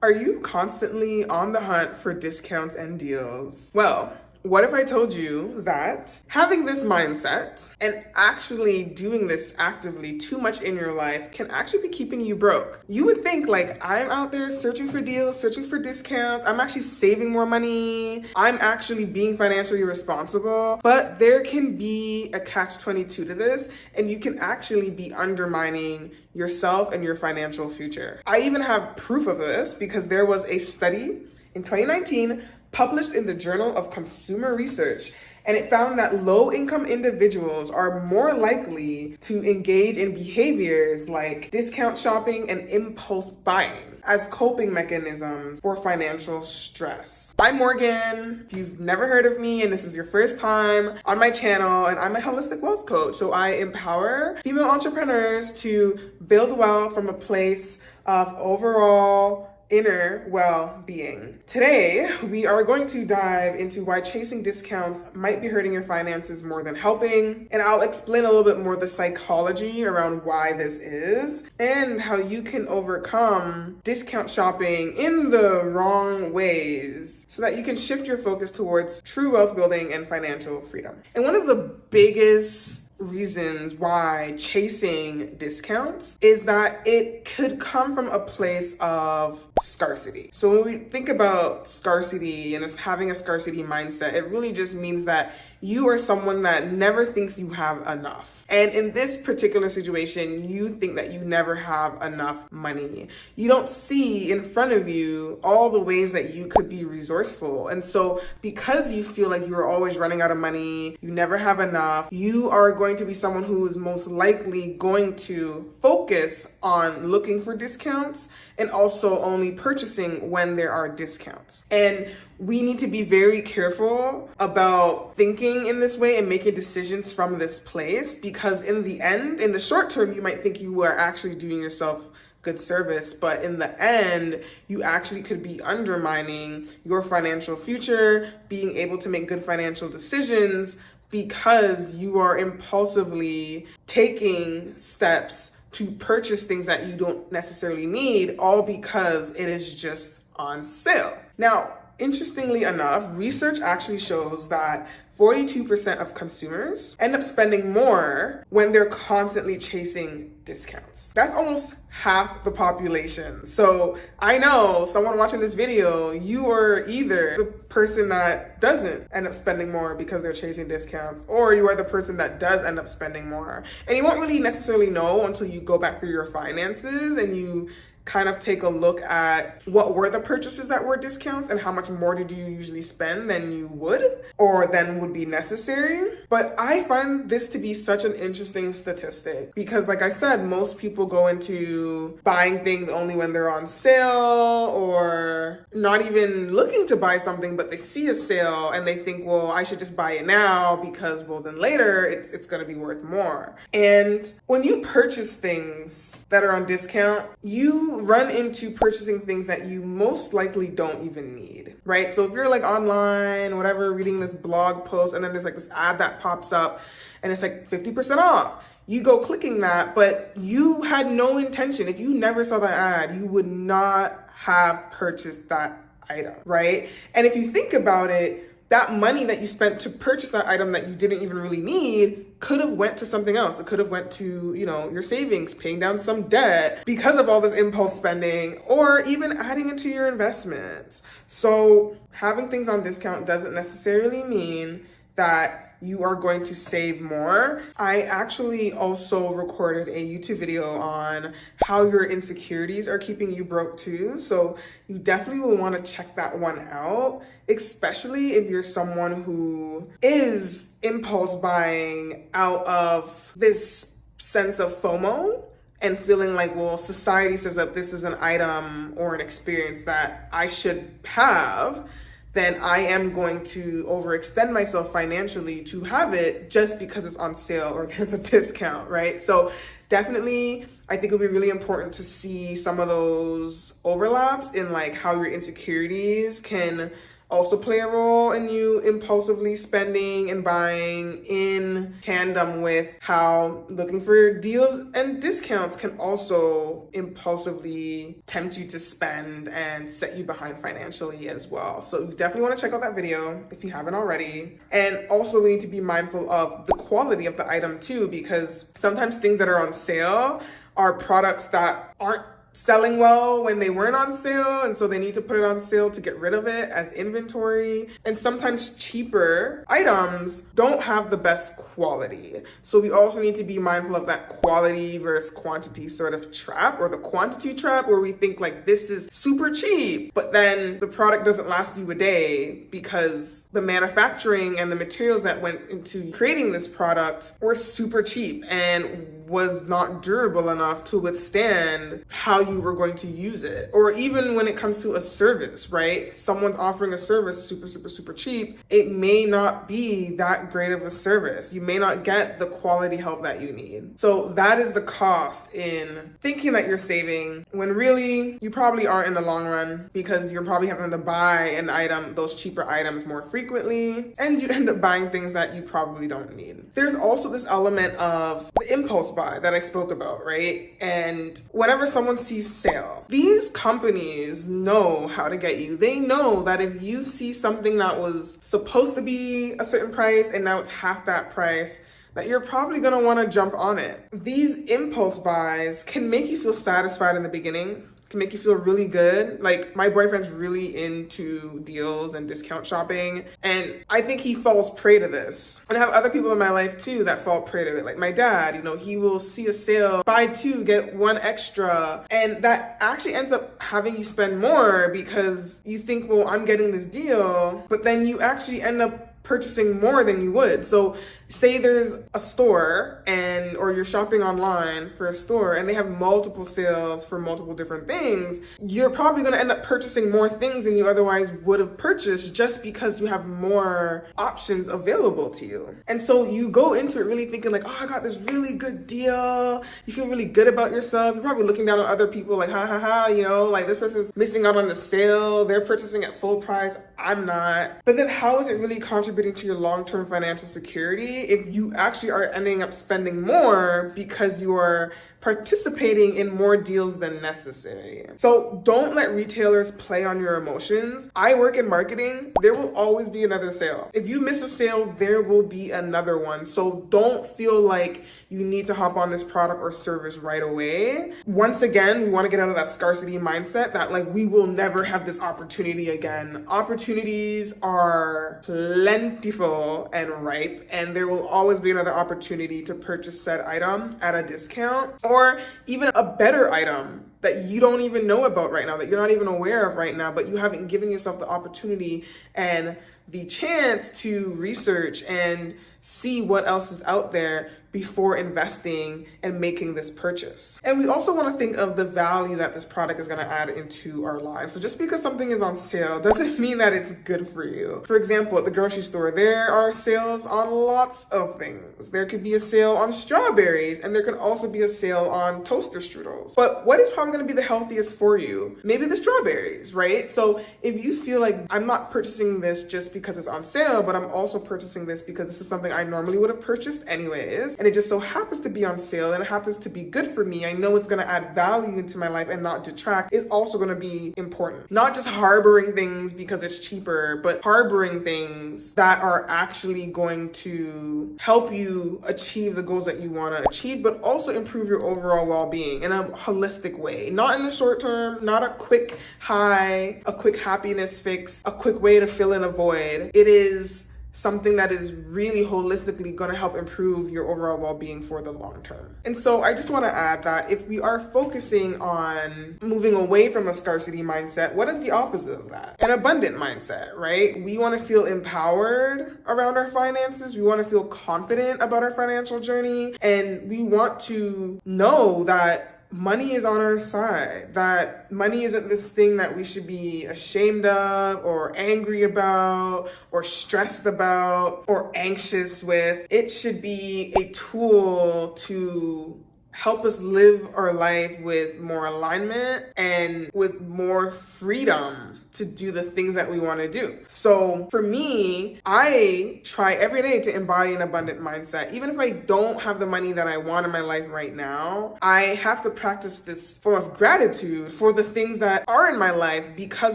Are you constantly on the hunt for discounts and deals? Well, what if I told you that having this mindset and actually doing this actively too much in your life can actually be keeping you broke? You would think like, I'm out there searching for deals, searching for discounts, I'm actually saving more money, I'm actually being financially responsible, but there can be a catch-22 to this, and you can actually be undermining yourself and your financial future. I even have proof of this because there was a study in 2019 published in the Journal of Consumer Research, and it found that low-income individuals are more likely to engage in behaviors like discount shopping and impulse buying as coping mechanisms for financial stress. I'm Morgan. If you've never heard of me and this is your first time on my channel, and I'm a holistic wealth coach, so I empower female entrepreneurs to build wealth from a place of overall inner well-being. Today, we are going to dive into why chasing discounts might be hurting your finances more than helping, and I'll explain a little bit more the psychology around why this is and how you can overcome discount shopping in the wrong ways so that you can shift your focus towards true wealth building and financial freedom. And one of the biggest reasons why chasing discounts is that it could come from a place of scarcity. So when we think about scarcity and us having a scarcity mindset, it really just means that you are someone that never thinks you have enough. And in this particular situation, you think that you never have enough money. You don't see in front of you all the ways that you could be resourceful. And so because you feel like you are always running out of money, you never have enough, you are going to be someone who is most likely going to focus on looking for discounts and also only purchasing when there are discounts. And we need to be very careful about thinking in this way and making decisions from this place, because in the end, in the short term, you might think you are actually doing yourself good service, but in the end, you actually could be undermining your financial future, being able to make good financial decisions because you are impulsively taking steps to purchase things that you don't necessarily need, all because it is just on sale. Now, interestingly enough, research actually shows that 42% of consumers end up spending more when they're constantly chasing discounts. That's almost half the population. So I know someone watching this video, you are either the person that doesn't end up spending more because they're chasing discounts, or you are the person that does end up spending more. And you won't really necessarily know until you go back through your finances and you kind of take a look at what were the purchases that were discounts and how much more did you usually spend than you would or than would be necessary. But I find this to be such an interesting statistic because, like I said, most people go into buying things only when they're on sale or not even looking to buy something, but they see a sale and they think, well, I should just buy it now because, well, then later it's going to be worth more. And when you purchase things that are on discount, you run into purchasing things that you most likely don't even need, right? So if you're like online, whatever, reading this blog post, and then there's like this ad that pops up and it's like 50% off. You go clicking that, but you had no intention. If you never saw that ad, you would not have purchased that item, right? And if you think about it, that money that you spent to purchase that item that you didn't even really need could have went to something else. It could have went to, your savings, paying down some debt because of all this impulse spending, or even adding into your investments. So having things on discount doesn't necessarily mean that you are going to save more. I actually also recorded a YouTube video on how your insecurities are keeping you broke too. So you definitely will want to check that one out, especially if you're someone who is impulse buying out of this sense of FOMO and feeling like, well, society says that this is an item or an experience that I should have, then I am going to overextend myself financially to have it just because it's on sale or there's a discount, right? So definitely, I think it would be really important to see some of those overlaps in like how your insecurities can also play a role in you impulsively spending and buying in tandem with how looking for deals and discounts can also impulsively tempt you to spend and set you behind financially as well. So you definitely want to check out that video if you haven't already. And also we need to be mindful of the quality of the item too, because sometimes things that are on sale are products that aren't selling well when they weren't on sale, and so they need to put it on sale to get rid of it as inventory. And sometimes cheaper items don't have the best quality, so we also need to be mindful of that quality versus quantity sort of trap, or the quantity trap, where we think like this is super cheap, but then the product doesn't last you a day because the manufacturing and the materials that went into creating this product were super cheap and was not durable enough to withstand how you were going to use it. Or even when it comes to a service, right? Someone's offering a service super cheap. It may not be that great of a service. You may not get the quality help that you need. So that is the cost in thinking that you're saving when really you probably aren't in the long run, because you're probably having to buy an item, those cheaper items more frequently, and you end up buying things that you probably don't need. There's also this element of the impulse buy that I spoke about, right? And whenever someone sees sale, these companies know how to get you. They know that if you see something that was supposed to be a certain price and now it's half that price, that you're probably gonna wanna jump on it. These impulse buys can make you feel satisfied in the beginning, can make you feel really good. Like, my boyfriend's really into deals and discount shopping, and I think he falls prey to this. And I have other people in my life too that fall prey to it. Like my dad, you know, he will see a sale, buy two, get one extra, and that actually ends up having you spend more because you think, well, I'm getting this deal, but then you actually end up purchasing more than you would. So say there's a store or you're shopping online for a store and they have multiple sales for multiple different things, you're probably going to end up purchasing more things than you otherwise would have purchased just because you have more options available to you. And so you go into it really thinking like, oh, I got this really good deal. You feel really good about yourself. You're probably looking down on other people like, ha ha ha, you know, like this person's missing out on the sale. They're purchasing at full price. I'm not. But then how is it really contributing to your long-term financial security if you actually are ending up spending more because you are participating in more deals than necessary? So don't let retailers play on your emotions. I work in marketing. There will always be another sale. If you miss a sale, there will be another one. So don't feel like you need to hop on this product or service right away. Once again, we want to get out of that scarcity mindset that like we will never have this opportunity again. Opportunities are plentiful and ripe, and there will always be another opportunity to purchase said item at a discount, or even a better item that you don't even know about right now, that you're not even aware of right now, but you haven't given yourself the opportunity and the chance to research and see what else is out there before investing and making this purchase. And we also want to think of the value that this product is going to add into our lives. So just because something is on sale doesn't mean that it's good for you. For example, at the grocery store, there are sales on lots of things. There could be a sale on strawberries, and there can also be a sale on toaster strudels. But what is probably going to be the healthiest for you? Maybe the strawberries, right? So if you feel like I'm not purchasing this just because it's on sale, but I'm also purchasing this because this is something I normally would have purchased anyways, and it just so happens to be on sale and it happens to be good for me, I know it's going to add value into my life and not detract, is also going to be important. Not just harboring things because it's cheaper, but harboring things that are actually going to help you achieve the goals that you want to achieve, but also improve your overall well-being in a holistic way. Not in the short term, not a quick high, a quick happiness fix, a quick way to fill in a void. It is something that is really holistically going to help improve your overall well-being for the long term. And so I just want to add that if we are focusing on moving away from a scarcity mindset, what is the opposite of that? An abundant mindset, right? We want to feel empowered around our finances. We want to feel confident about our financial journey. And we want to know that money is on our side, that money isn't this thing that we should be ashamed of or angry about or stressed about or anxious with. It should be a tool to help us live our life with more alignment and with more freedom to do the things that we want to do. So for me, I try every day to embody an abundant mindset. Even if I don't have the money that I want in my life right now, I have to practice this form of gratitude for the things that are in my life because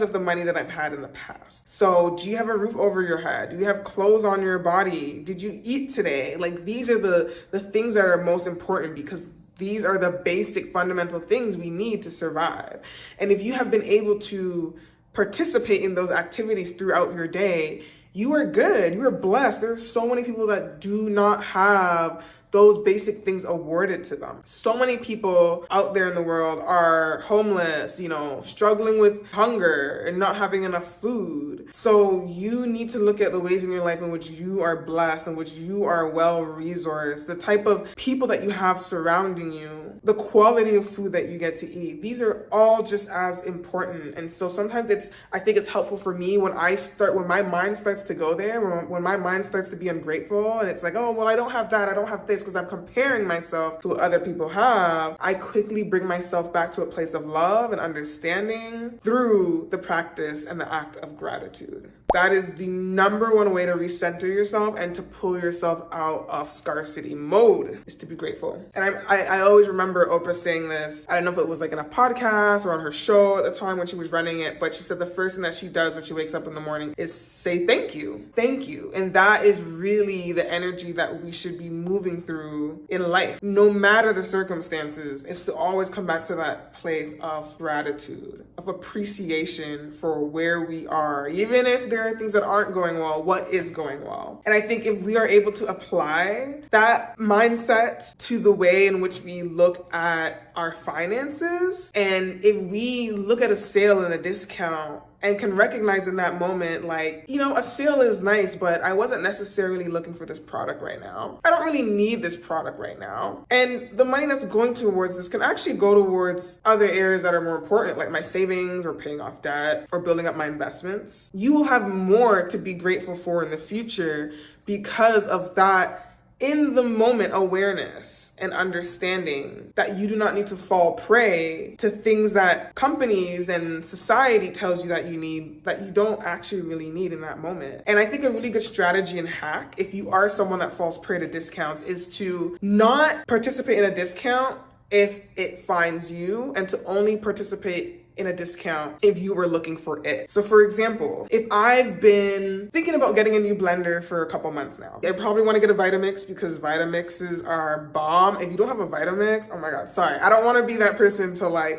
of the money that I've had in the past. So do you have a roof over your head? Do you have clothes on your body? Did you eat today? Like, these are the things that are most important, because these are the basic fundamental things we need to survive. And if you have been able to participate in those activities throughout your day, you are good. You are blessed. There are so many people that do not have those basic things awarded to them. So many people out there in the world are homeless, struggling with hunger and not having enough food. So you need to look at the ways in your life in which you are blessed, in which you are well-resourced, the type of people that you have surrounding you, the quality of food that you get to eat. These are all just as important. And so sometimes I think it's helpful for me when my mind starts to go there, when my mind starts to be ungrateful, and it's like, oh, well, I don't have that, I don't have this, because I'm comparing myself to what other people have. I quickly bring myself back to a place of love and understanding through the practice and the act of gratitude. That is the number one way to recenter yourself and to pull yourself out of scarcity mode, is to be grateful. And I always remember Oprah saying this. I don't know if it was like in a podcast or on her show at the time when she was running it, but she said the first thing that she does when she wakes up in the morning is say thank you. Thank you. And that is really the energy that we should be moving through in life. No matter the circumstances, is to always come back to that place of gratitude, of appreciation for where we are. Even if there are things that aren't going well, what is going well? And I think if we are able to apply that mindset to the way in which we look at our finances, and if we look at a sale and a discount and can recognize in that moment, like, a sale is nice, but I wasn't necessarily looking for this product right now. I don't really need this product right now. And the money that's going towards this can actually go towards other areas that are more important, like my savings or paying off debt or building up my investments. You will have more to be grateful for in the future because of that in the moment awareness and understanding that you do not need to fall prey to things that companies and society tells you that you need, that you don't actually really need in that moment. And I think a really good strategy and hack, if you are someone that falls prey to discounts, is to not participate in a discount if it finds you, and to only participate in a discount if you were looking for it. So for example, if I've been thinking about getting a new blender for a couple months now, I probably want to get a Vitamix because Vitamixes are bomb. If you don't have a Vitamix, oh my God, sorry. I don't want to be that person to like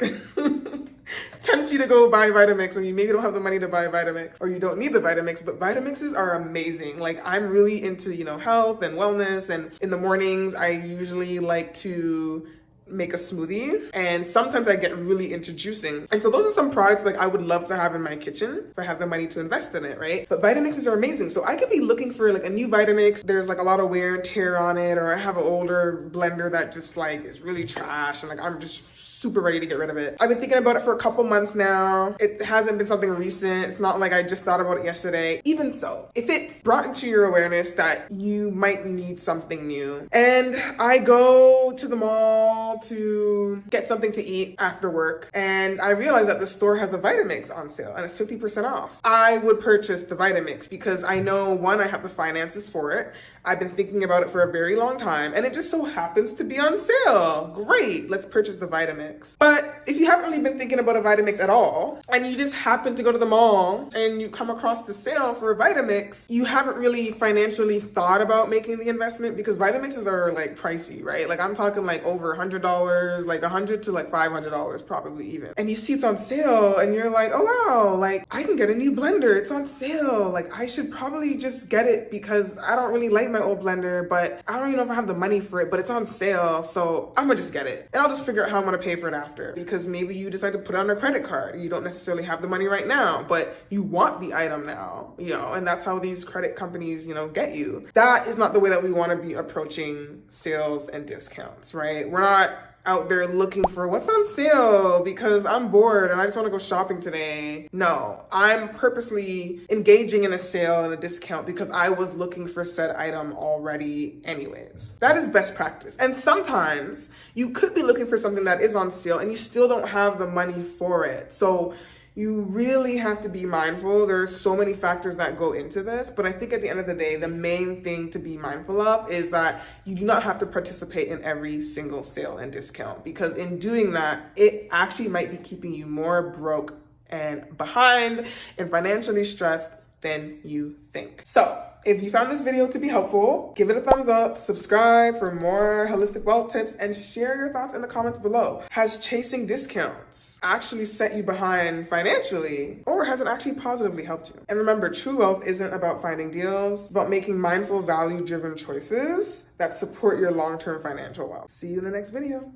tempt you to go buy Vitamix when you maybe don't have the money to buy Vitamix, or you don't need the Vitamix, but Vitamixes are amazing. Like, I'm really into, health and wellness, and in the mornings, I usually like to make a smoothie, and sometimes I get really into juicing. And so those are some products like I would love to have in my kitchen if I have the money to invest in it, right? But Vitamixes are amazing. So I could be looking for like a new Vitamix. There's like a lot of wear and tear on it, or I have an older blender that just like is really trash, and like I'm just super ready to get rid of it. I've been thinking about it for a couple months now. It hasn't been something recent. It's not like I just thought about it yesterday. Even so, if it's brought into your awareness that you might need something new, and I go to the mall to get something to eat after work, and I realize that the store has a Vitamix on sale and it's 50% off, I would purchase the Vitamix because I know, one, I have the finances for it. I've been thinking about it for a very long time, and it just so happens to be on sale. Great, let's purchase the Vitamix. But if you haven't really been thinking about a Vitamix at all, and you just happen to go to the mall and you come across the sale for a Vitamix, you haven't really financially thought about making the investment, because Vitamixes are like pricey, right? Like I'm talking like over $100, like $100 to like $500 probably even. And you see it's on sale and you're like, oh wow, like I can get a new blender, it's on sale. Like I should probably just get it because I don't really like my old blender, but I don't even know if I have the money for it, but it's on sale, so I'm gonna just get it. And I'll just figure out how I'm gonna pay for it after, because maybe you decide to put it on a credit card. You don't necessarily have the money right now, but you want the item now, and that's how these credit companies, get you. That is not the way that we wanna be approaching sales and discounts, right? We're not out there looking for what's on sale because I'm bored and I just want to go shopping today. No, I'm purposely engaging in a sale and a discount because I was looking for said item already anyways. That is best practice. And sometimes you could be looking for something that is on sale and you still don't have the money for it. So you really have to be mindful. There's so many factors that go into this, but I think at the end of the day, the main thing to be mindful of is that you do not have to participate in every single sale and discount, because in doing that, it actually might be keeping you more broke and behind and financially stressed than you think. So if you found this video to be helpful, give it a thumbs up, subscribe for more holistic wealth tips, and share your thoughts in the comments below. Has chasing discounts actually set you behind financially, or has it actually positively helped you? And remember, true wealth isn't about finding deals, it's about making mindful, value-driven choices that support your long-term financial wealth. See you in the next video.